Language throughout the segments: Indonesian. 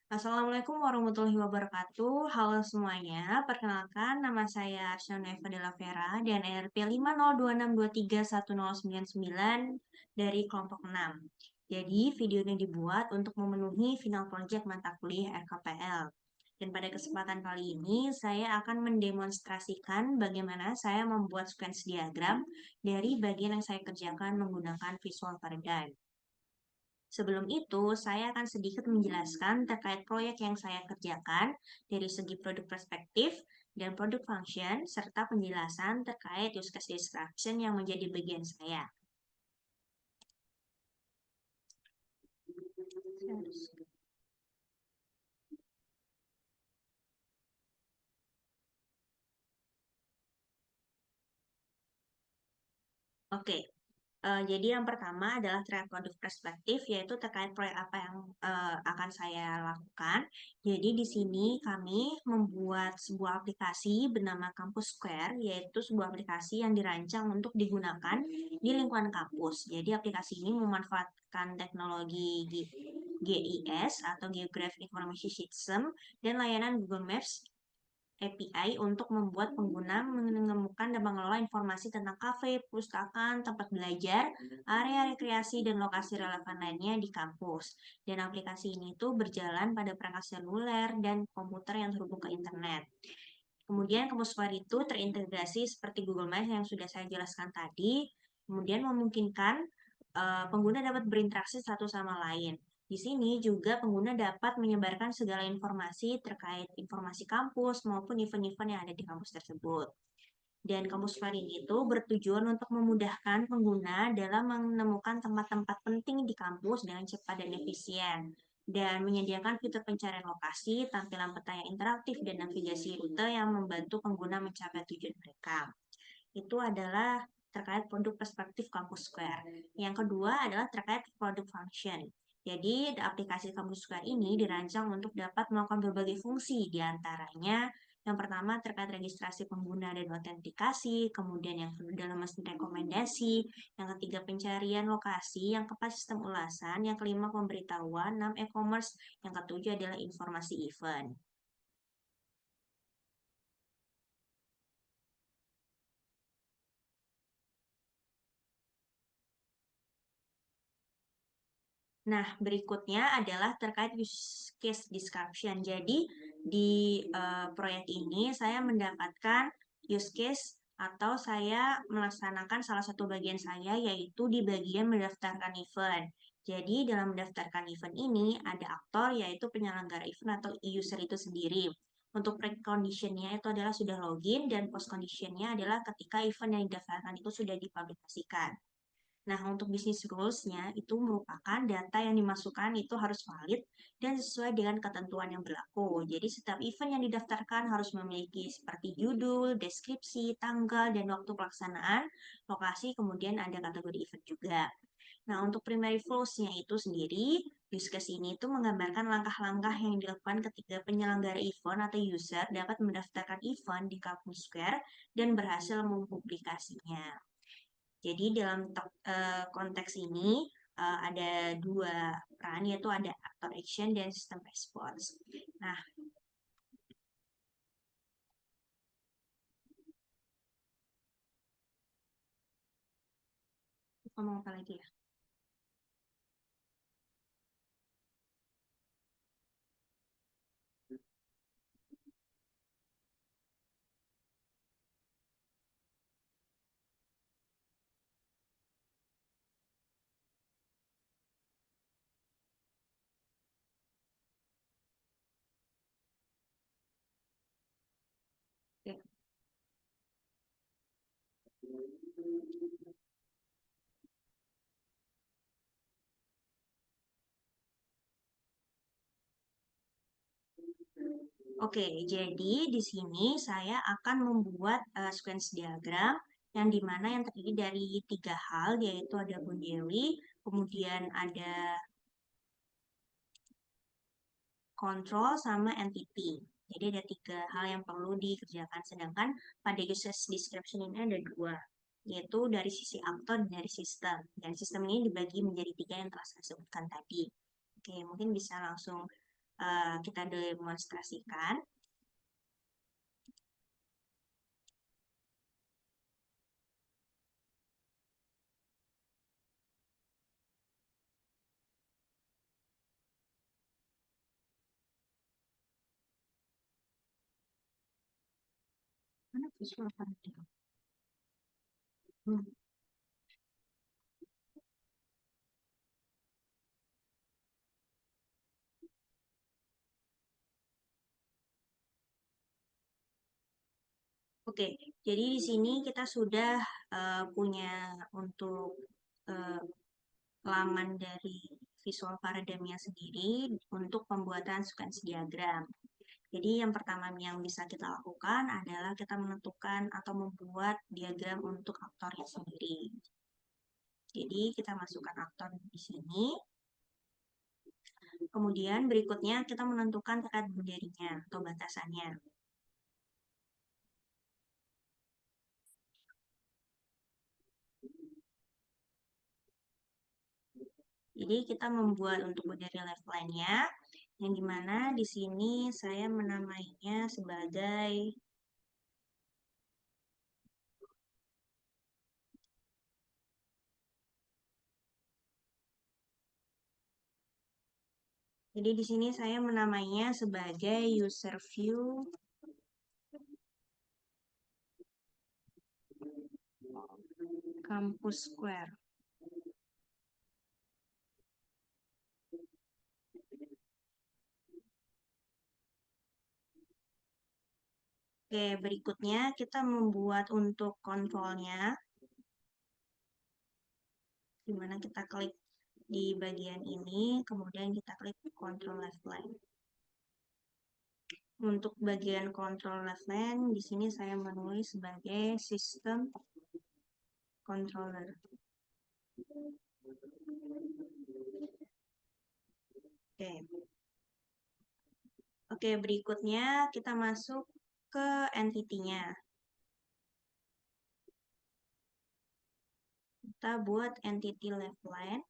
Assalamualaikum warahmatullahi wabarakatuh. Halo semuanya, perkenalkan nama saya Arsyana Eva Della Vera dan NRP 50226231099 dari kelompok 6. Jadi, video ini dibuat untuk memenuhi final project mata kuliah RKPL. Dan pada kesempatan kali ini, saya akan mendemonstrasikan bagaimana saya membuat sequence diagram dari bagian yang saya kerjakan menggunakan Visual Paradigm. Sebelum itu, saya akan sedikit menjelaskan terkait proyek yang saya kerjakan dari segi produk perspektif dan produk function, serta penjelasan terkait use case description yang menjadi bagian saya. Oke, jadi yang pertama adalah terkait produk perspektif, yaitu terkait proyek apa yang akan saya lakukan. Jadi di sini kami membuat sebuah aplikasi bernama Campus Square, yaitu sebuah aplikasi yang dirancang untuk digunakan di lingkungan kampus. Jadi aplikasi ini memanfaatkan teknologi GIS atau Geographic Information System dan layanan Google Maps API untuk membuat pengguna menemukan dan mengelola informasi tentang kafe, perpustakaan, tempat belajar, area rekreasi, dan lokasi relevan lainnya di kampus. Dan aplikasi ini tuh berjalan pada perangkat seluler dan komputer yang terhubung ke internet. Kemudian Campus Square itu terintegrasi seperti Google Maps yang sudah saya jelaskan tadi, kemudian memungkinkan pengguna dapat berinteraksi satu sama lain. Di sini juga pengguna dapat menyebarkan segala informasi terkait informasi kampus maupun event-event yang ada di kampus tersebut. Dan kampus Fair ini itu bertujuan untuk memudahkan pengguna dalam menemukan tempat-tempat penting di kampus dengan cepat dan efisien. Dan menyediakan fitur pencarian lokasi, tampilan peta yang interaktif, dan navigasi rute yang membantu pengguna mencapai tujuan mereka. Itu adalah terkait produk perspektif Campus Square. Yang kedua adalah terkait produk function. Jadi, aplikasi Campus Square ini dirancang untuk dapat melakukan berbagai fungsi, di antaranya yang pertama terkait registrasi pengguna dan autentikasi, kemudian yang kedua adalah mesin rekomendasi, yang ketiga pencarian lokasi, yang keempat sistem ulasan, yang kelima pemberitahuan, 6 e-commerce, yang ketujuh adalah informasi event. Nah, berikutnya adalah terkait use case description. Jadi, di proyek ini saya mendapatkan use case atau saya melaksanakan salah satu bagian saya, yaitu di bagian mendaftarkan event. Jadi, dalam mendaftarkan event ini, ada aktor, yaitu penyelenggara event atau user itu sendiri. Untuk preconditionnya itu adalah sudah login, dan post conditionnya adalah ketika event yang didaftarkan itu sudah dipublikasikan. Nah, untuk bisnis rules-nya itu merupakan data yang dimasukkan itu harus valid dan sesuai dengan ketentuan yang berlaku. Jadi, setiap event yang didaftarkan harus memiliki seperti judul, deskripsi, tanggal, dan waktu pelaksanaan, lokasi, kemudian ada kategori event juga. Nah, untuk primary flows-nya itu sendiri, use case ini itu menggambarkan langkah-langkah yang dilakukan ketika penyelenggara event atau user dapat mendaftarkan event di Campus Square dan berhasil mempublikasinya. Jadi dalam konteks ini ada dua peran, yaitu ada aktor action dan sistem response. Nah, ngomong apa lagi ya? Oke, Oke, jadi di sini saya akan membuat sequence diagram yang dimana yang terdiri dari tiga hal, yaitu ada boundary, kemudian ada control, sama entity. Jadi ada tiga hal yang perlu dikerjakan, sedangkan pada user description ini ada dua, yaitu dari sisi aktor dan dari sistem. Dan sistem ini dibagi menjadi tiga yang telah saya sebutkan tadi. Oke, mungkin bisa langsung kita demonstrasikan. Mana visual paradigm? Oke, jadi di sini kita sudah punya untuk uh, laman dari visual paradigmnya sendiri untuk pembuatan sequence diagram. Jadi yang pertama yang bisa kita lakukan adalah kita menentukan atau membuat diagram untuk aktornya sendiri. Jadi kita masukkan aktor di sini. Kemudian berikutnya kita menentukan terkait boundary-nya atau batasannya. Jadi kita membuat untuk boundary left line-nya, yang dimana di sini saya menamainya sebagai jadi di sini saya menamainya sebagai user view Campus Square. Oke, berikutnya kita membuat untuk kontrolnya, di mana kita klik di bagian ini, kemudian kita klik control left line. Untuk bagian control left line, di sini saya menulis sebagai system controller. Oke. Oke, berikutnya kita masuk ke entity-nya. Kita buat entity left line.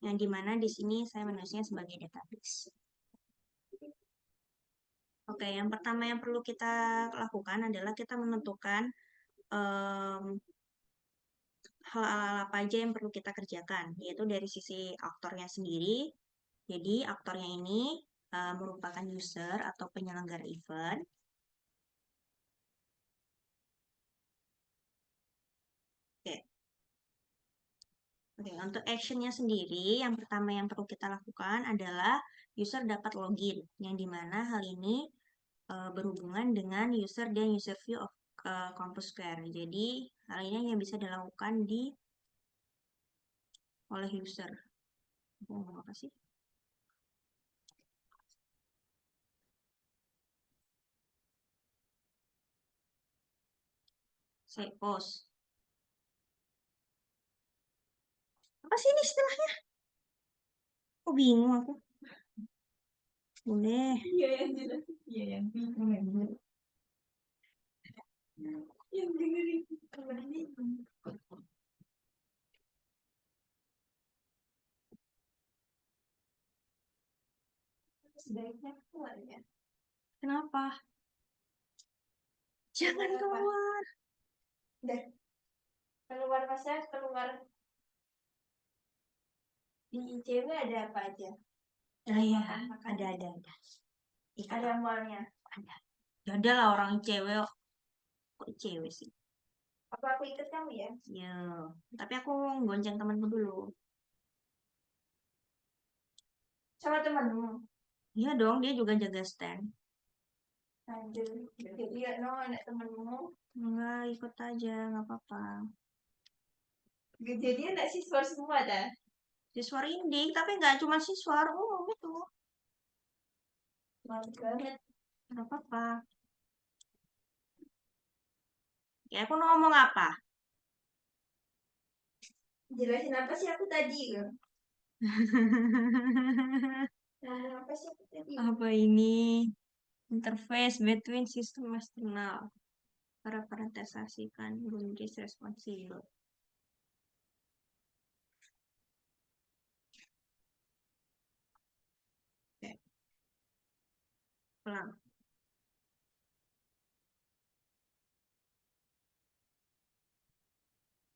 Yang dimana di sini saya menulisnya sebagai database. Oke, yang pertama yang perlu kita lakukan adalah kita menentukan hal-hal apa aja yang perlu kita kerjakan, yaitu dari sisi aktornya sendiri. Jadi aktornya ini merupakan user atau penyelenggara event. Oke. Oke, untuk actionnya sendiri, yang pertama yang perlu kita lakukan adalah user dapat login, yang dimana hal ini berhubungan dengan user dan user view of Campus Square. Jadi hal ini yang bisa dilakukan oleh user. Ngomong apa sih? Saya post. Apa sih ini istilahnya? Kok bingung aku? Boleh. Iya yang jelas. Iya yang bingung yang jelas. Yang dengerin kabar ini. Sebaiknya keluar ya. Kenapa? Jangan keluar. Udah. Keluar masa keluar di ICW ada apa aja? Nah ya, ada. Ikat Ada mallnya. ada. Ya udah lah orang cewek. Kok cewek sih? Apa aku ikut kamu ya? Ya, tapi aku gonceng temanku dulu. Sama temanmu. Iya dong, dia juga jaga stand. Lanjut. Jadi ya no anak temanmu. Enggak, ikut aja, nggak apa-apa. Jadi anak siswa semua dah. Siswa Rindik, tapi nggak cuma siswa umum itu. Mantap banget. Nggak apa-apa. Ya, aku mau ngomong apa? Jelasin apa sih aku tadi? Ngomong apa sih aku tadi? Apa ini? Interface between sistem eksternal. Representasikan boundaries responsible. Ulang.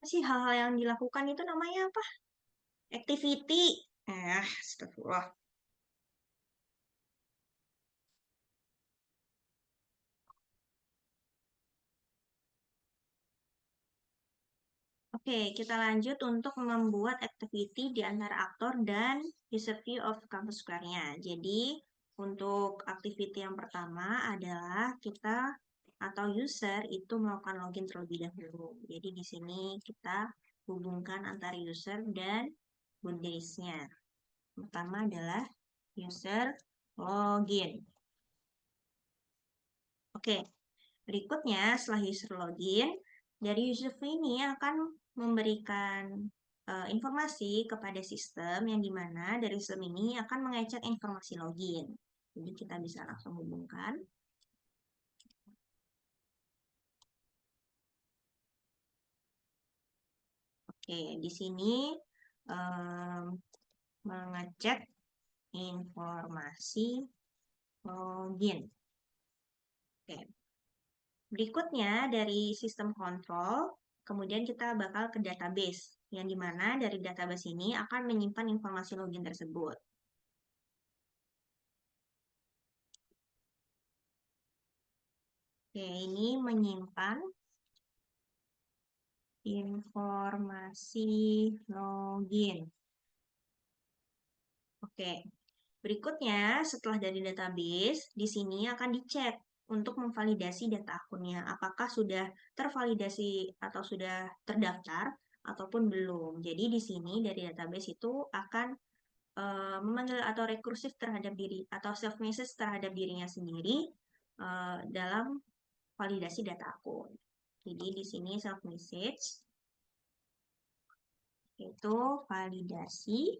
Sih hal-hal yang dilakukan itu namanya apa? Activity. Astagfirullah. Oke, kita lanjut untuk membuat activity di antara aktor dan user view of campus square-nya. Jadi, untuk activity yang pertama adalah kita atau user itu melakukan login terlebih dahulu. Jadi, di sini kita hubungkan antara user dan boundaries-nya. Pertama adalah user login. Oke, berikutnya setelah user login, dari user view ini akan memberikan informasi kepada sistem yang dimana dari sistem ini akan mengecek informasi login. Jadi kita bisa langsung hubungkan. Oke, di sini mengecek informasi login. Oke. Berikutnya dari sistem kontrol, kemudian kita bakal ke database, yang dimana dari database ini akan menyimpan informasi login tersebut. Oke, ini menyimpan informasi login. Oke, berikutnya setelah dari database, di sini akan dicek untuk memvalidasi data akunnya. Apakah sudah tervalidasi atau sudah terdaftar ataupun belum. Jadi di sini dari database itu akan memanggil atau rekursif terhadap diri atau self message terhadap dirinya sendiri dalam validasi data akun. Jadi di sini self message itu validasi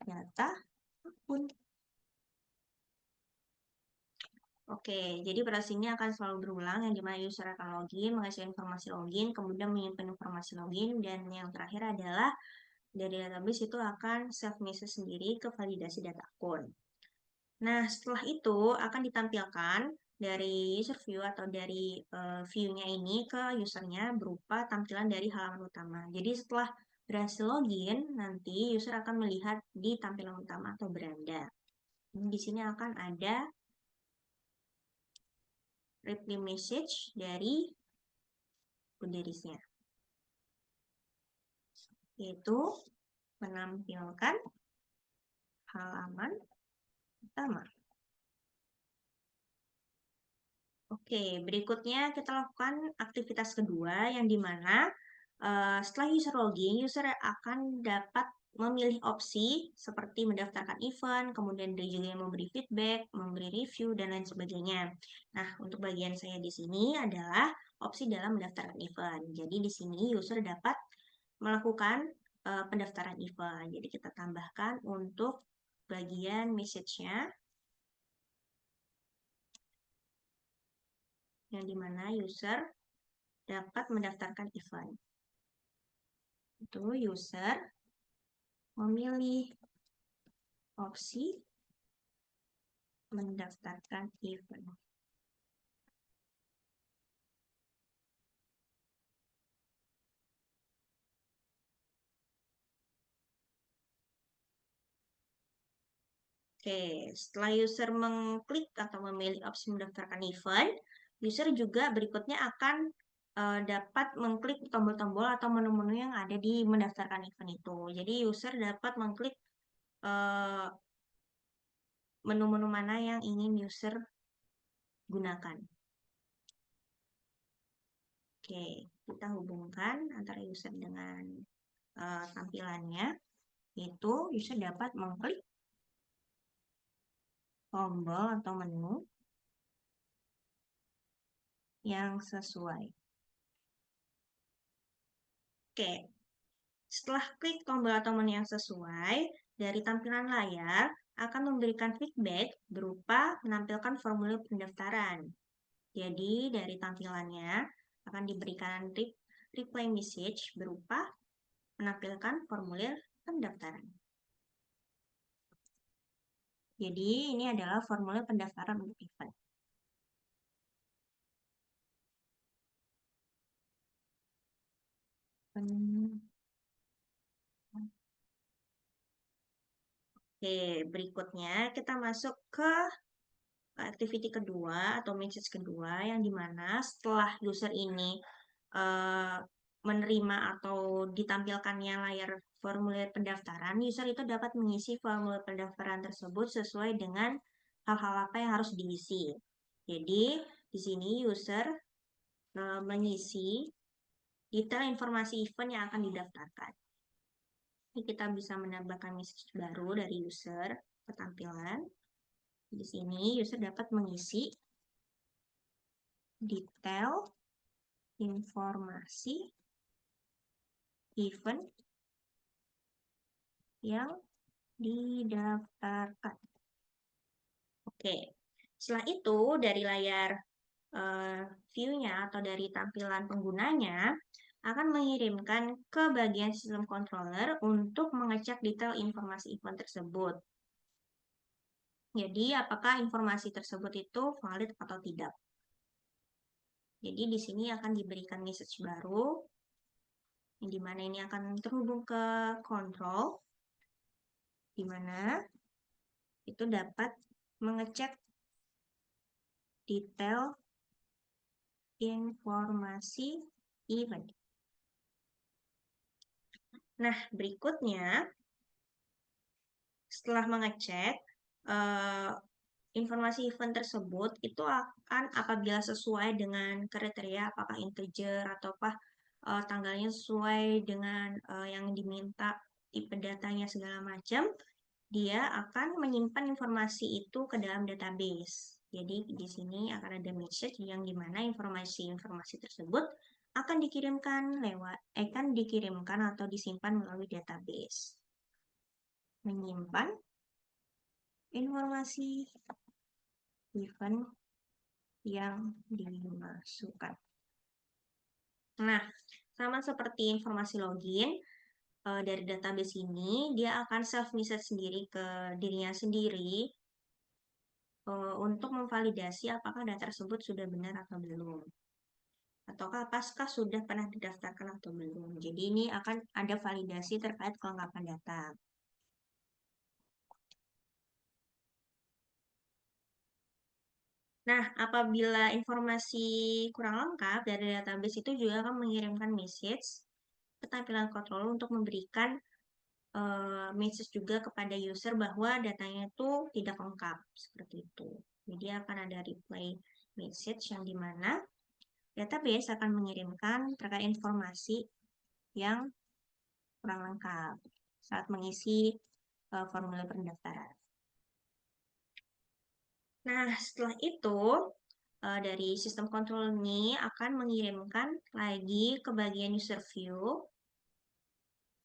data akun. Oke, jadi proses ini akan selalu berulang yang dimana user akan login, mengisi informasi login, kemudian menyimpan informasi login, dan yang terakhir adalah dari database itu akan self message sendiri ke validasi data akun. Nah, setelah itu akan ditampilkan dari user view atau dari view-nya ini ke usernya berupa tampilan dari halaman utama. Jadi setelah berhasil login, nanti user akan melihat di tampilan utama atau beranda. Di sini akan ada reply message dari boundariesnya, yaitu menampilkan halaman utama. Oke, berikutnya kita lakukan aktivitas kedua yang dimana setelah user login, user akan dapat memilih opsi seperti mendaftarkan event, kemudian dia juga memberi feedback, memberi review, dan lain sebagainya. Nah, untuk bagian saya di sini adalah opsi dalam mendaftarkan event. Jadi di sini user dapat melakukan pendaftaran event. Jadi kita tambahkan untuk bagian message-nya, yang dimana user dapat mendaftarkan event. Itu user memilih opsi mendaftarkan event. Oke, setelah user mengklik atau memilih opsi mendaftarkan event, user juga berikutnya akan dapat mengklik tombol-tombol atau menu-menu yang ada di mendaftarkan event itu. Jadi user dapat mengklik menu-menu mana yang ingin user gunakan. Oke, kita hubungkan antara user dengan tampilannya, yaitu user dapat mengklik tombol atau menu yang sesuai. Oke, setelah klik tombol atau menu yang sesuai, dari tampilan layar akan memberikan feedback berupa menampilkan formulir pendaftaran. Jadi, dari tampilannya akan diberikan reply message berupa menampilkan formulir pendaftaran. Jadi ini adalah formulir pendaftaran untuk event. Oke, berikutnya kita masuk ke activity kedua atau message kedua yang dimana setelah user ini menerima atau ditampilkannya layar formulir pendaftaran, user itu dapat mengisi formulir pendaftaran tersebut sesuai dengan hal-hal apa yang harus diisi. Jadi di sini user mengisi detail informasi event yang akan didaftarkan. Ini kita bisa menambahkan message baru dari user ke tampilan. Di sini user dapat mengisi detail informasi event yang didaftarkan. Oke, setelah itu dari layar view-nya atau dari tampilan penggunanya akan mengirimkan ke bagian sistem controller untuk mengecek detail informasi event tersebut. Jadi, apakah informasi tersebut itu valid atau tidak? Jadi, di sini akan diberikan message baru, yang dimana ini akan terhubung ke control, dimana itu dapat mengecek detail informasi event. Nah, berikutnya, setelah mengecek informasi event tersebut, itu akan apabila sesuai dengan kriteria, apakah integer ataukah tanggalnya sesuai dengan yang diminta, tipe datanya segala macam, dia akan menyimpan informasi itu ke dalam database. Jadi di sini akan ada message yang dimana informasi-informasi tersebut akan dikirimkan atau disimpan melalui database. Menyimpan informasi event yang dimasukkan. Nah, sama seperti informasi login, dari database ini, dia akan self-message sendiri ke dirinya sendiri untuk memvalidasi apakah data tersebut sudah benar atau belum. Ataukah apakah sudah pernah didaftarkan atau belum. Jadi ini akan ada validasi terkait kelengkapan data. Nah, apabila informasi kurang lengkap dari database itu juga akan mengirimkan message ke tampilan control untuk memberikan message juga kepada user bahwa datanya itu tidak lengkap, seperti itu. Jadi akan ada reply message yang dimana database akan mengirimkan terkait informasi yang kurang lengkap saat mengisi formulir pendaftaran. Nah, setelah itu dari sistem control ini akan mengirimkan lagi ke bagian user view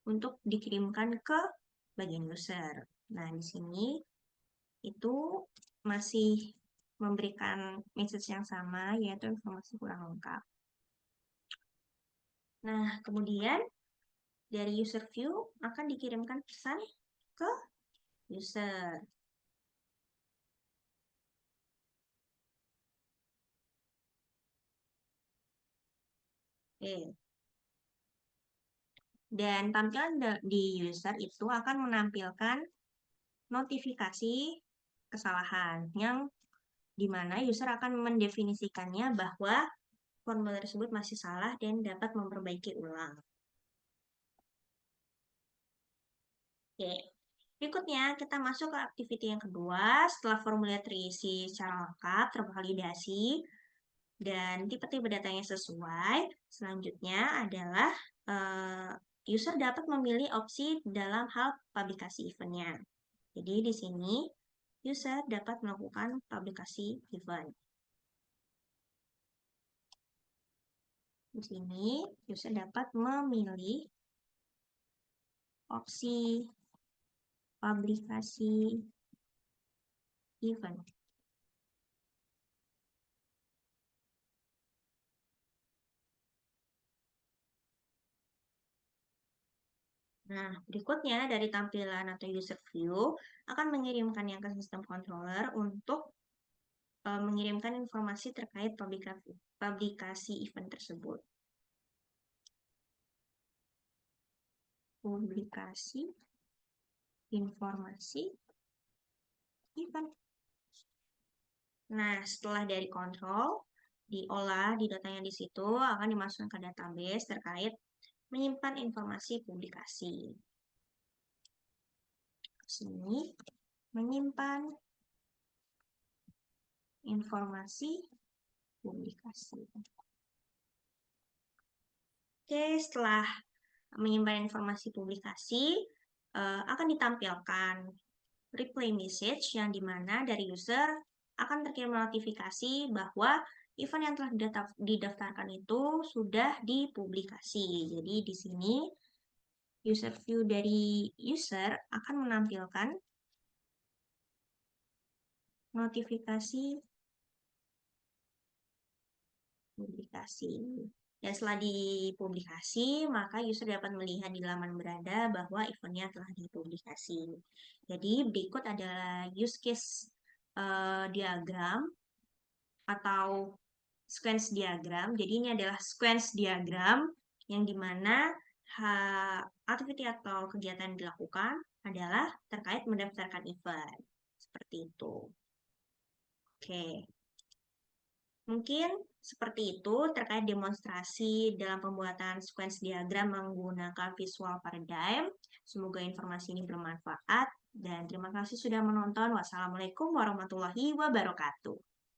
untuk dikirimkan ke bagian user. Nah, di sini itu masih memberikan message yang sama, yaitu informasi kurang lengkap. Nah, kemudian dari user view akan dikirimkan pesan ke user. Oke. Dan tampilan di user itu akan menampilkan notifikasi kesalahan yang dimana user akan mendefinisikannya bahwa formulir tersebut masih salah dan dapat memperbaiki ulang. Oke, berikutnya kita masuk ke activity yang kedua. Setelah formulir terisi secara lengkap, tervalidasi, dan tipe-tipe datanya sesuai, selanjutnya adalah user dapat memilih opsi dalam hal publikasi eventnya. Jadi di sini user dapat melakukan publikasi event. Di sini user dapat memilih opsi publikasi event. Nah, berikutnya dari tampilan atau user view akan mengirimkan yang ke sistem controller untuk mengirimkan informasi terkait publikasi event tersebut. Publikasi informasi event. Nah, setelah dari kontrol, diolah di datanya di situ akan dimasukkan ke database terkait menyimpan informasi publikasi. Sini menyimpan informasi publikasi. Oke, setelah menyimpan informasi publikasi, akan ditampilkan replay message yang dimana dari user akan terkirim notifikasi bahwa event yang telah didaftarkan itu sudah dipublikasi. Jadi di sini user view dari user akan menampilkan notifikasi publikasi. Dan setelah dipublikasi, maka user dapat melihat di laman beranda bahwa eventnya telah dipublikasi. Jadi berikut adalah use case diagram atau sequence diagram. Jadi ini adalah sequence diagram yang dimana aktiviti atau kegiatan yang dilakukan adalah terkait mendaftarkan event. Seperti itu. Oke. Mungkin seperti itu terkait demonstrasi dalam pembuatan sequence diagram menggunakan visual paradigm. Semoga informasi ini bermanfaat dan terima kasih sudah menonton. Wassalamualaikum warahmatullahi wabarakatuh.